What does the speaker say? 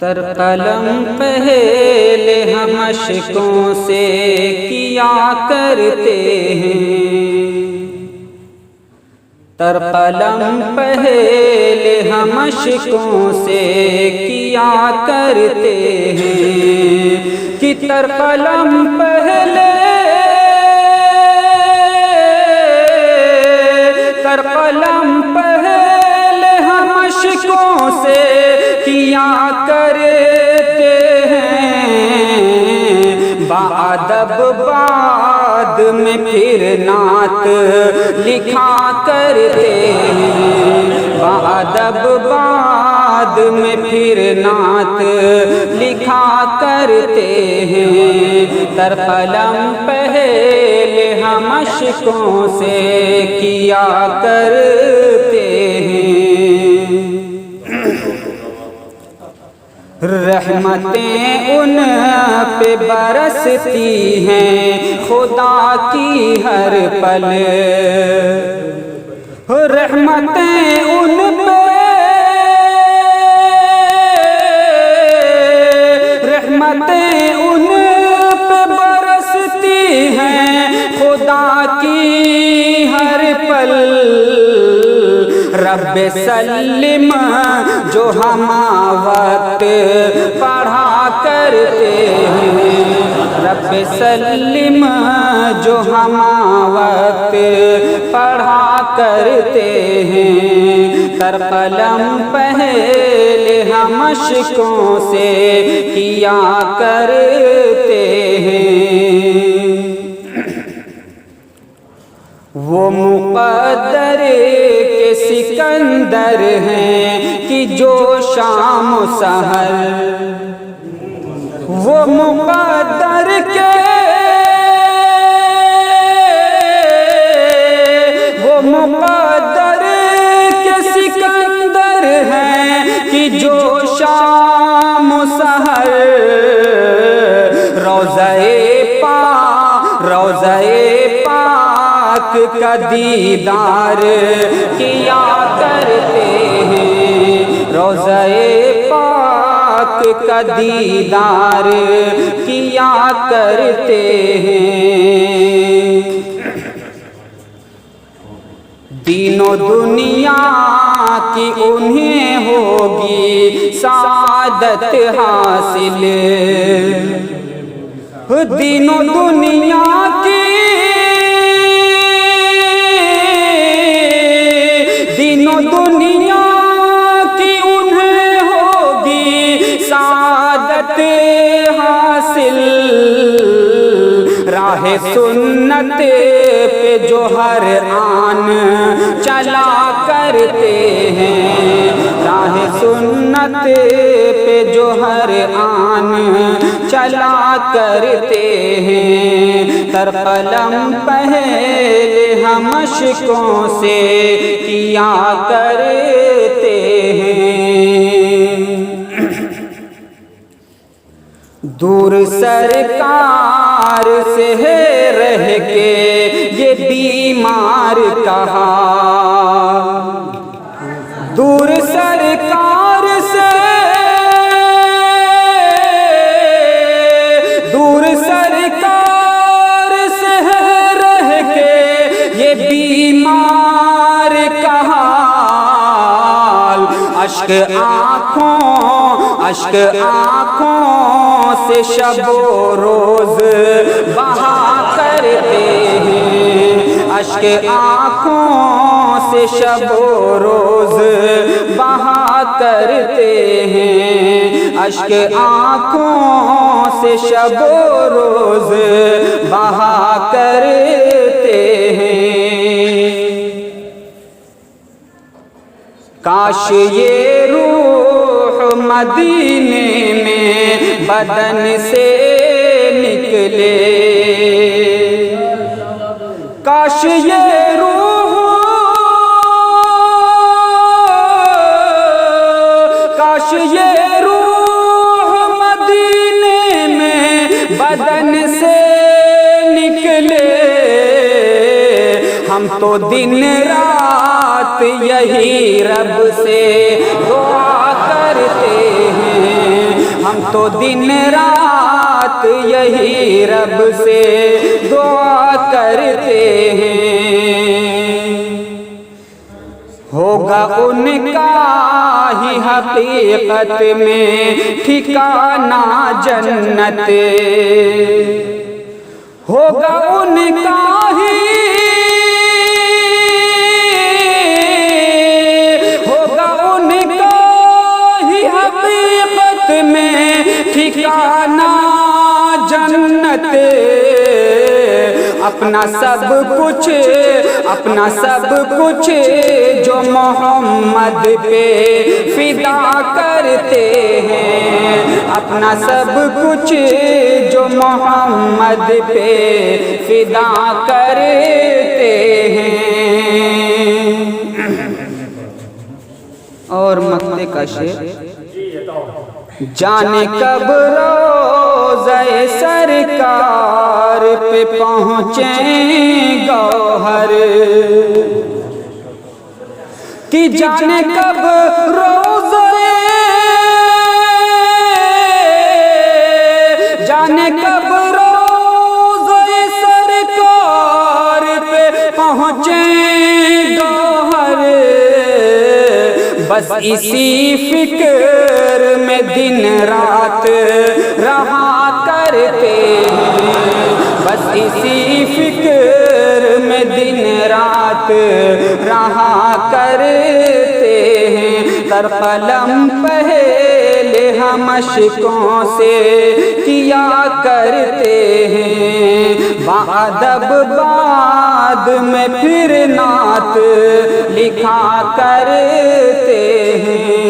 تر قلم پہلے ہم مشقوں سے کیا کرتے ہیں، تر قلم پہلے ہم مشقوں سے کیا کرتے ہیں کہ تر قلم پہلے تر قلم پہلے ہم مشقوں سے کیا کرتے ہیں، بادب بعد میں پھر نعت لکھا کرتے ہیں، بادب بعد میں پھر نعت لکھا کرتے ہیں، تر قلم پہلے ہم مشقوں سے کیا کرتے ہیں۔ رحمتیں ان پہ برستی ہیں خدا کی ہر پل، رحمتیں ان پہ برستی ہیں خدا کی ہر پل، رب سلم جو ہم وقت پڑھا کرتے ہیں، رب سلم جو ہم وقت پڑھا کرتے ہیں، تر قلم پہلے ہم مشقوں سے کیا کرتے ہیں۔ وہ مقدر کے سکندر ہیں کہ جو شام و سحر، وہ مقدر کے سکندر ہیں کہ جو شام و سحر، روضہ پاک کا دیدار کیا کرتے ہیں، روضہ پاک کا دیدار کیا کرتے ہیں، دین و دنیا کی انہیں ہوگی سعادت حاصل، دین و دنیا کی انہیں ہوگی سعادت حاصل، راہ سنت پہ جو ہر آن چلا کرتے ہیں، راہ سنت پہ جو ہر آن چلا کرتے ہیں، تر قلم پہلے ہم مشقوں سے کیا کرتے ہیں۔ دور سرکار سے رہ کے یہ بیمار کہا، دور سرکار سے رہ کے یہ بیمار کہا، اشک آنکھوں سے شب و روز بہا کرتے ہیں، اشک آنکھوں سے شب و روز بہا کرتے ہیں، اشک آنکھوں سے شب و روز بہا کرتے ہیں۔ کاش یہ روح مدینے میں بدن سے نکلے، کاش یہ روح مدینے میں بدن سے نکلے، ہم تو دن رات یہی رب سے دعا کرتے ہیں، تو دن رات یہی رب سے دعا کرتے ہیں، ہوگا ان کا ہی حقیقت میں ٹھکانہ جنت، ہوگا ان کا ہی حقیقت میں ٹھکانہ جنت، اپنا سب کچھ جو محمد پہ فدا کرتے ہیں، اپنا سب کچھ جو محمد پہ فدا کرتے ہیں۔ اور مقطع کا شعر، جانے کب روضہ سرکار پہ پہنچیں گوہر، کہ جانے کب روضہ سرکار پہ پہنچیں گوہر، بس اسی فکر میں دن رات رہا کرتے ہیں، بس اسی فکر میں دن رات رہا کرتے ہیں، تر قلم پہلے ہم مشقوں سے کیا کرتے ہیں، بادب بعد میں پھر نعت لکھا کرتے ہیں۔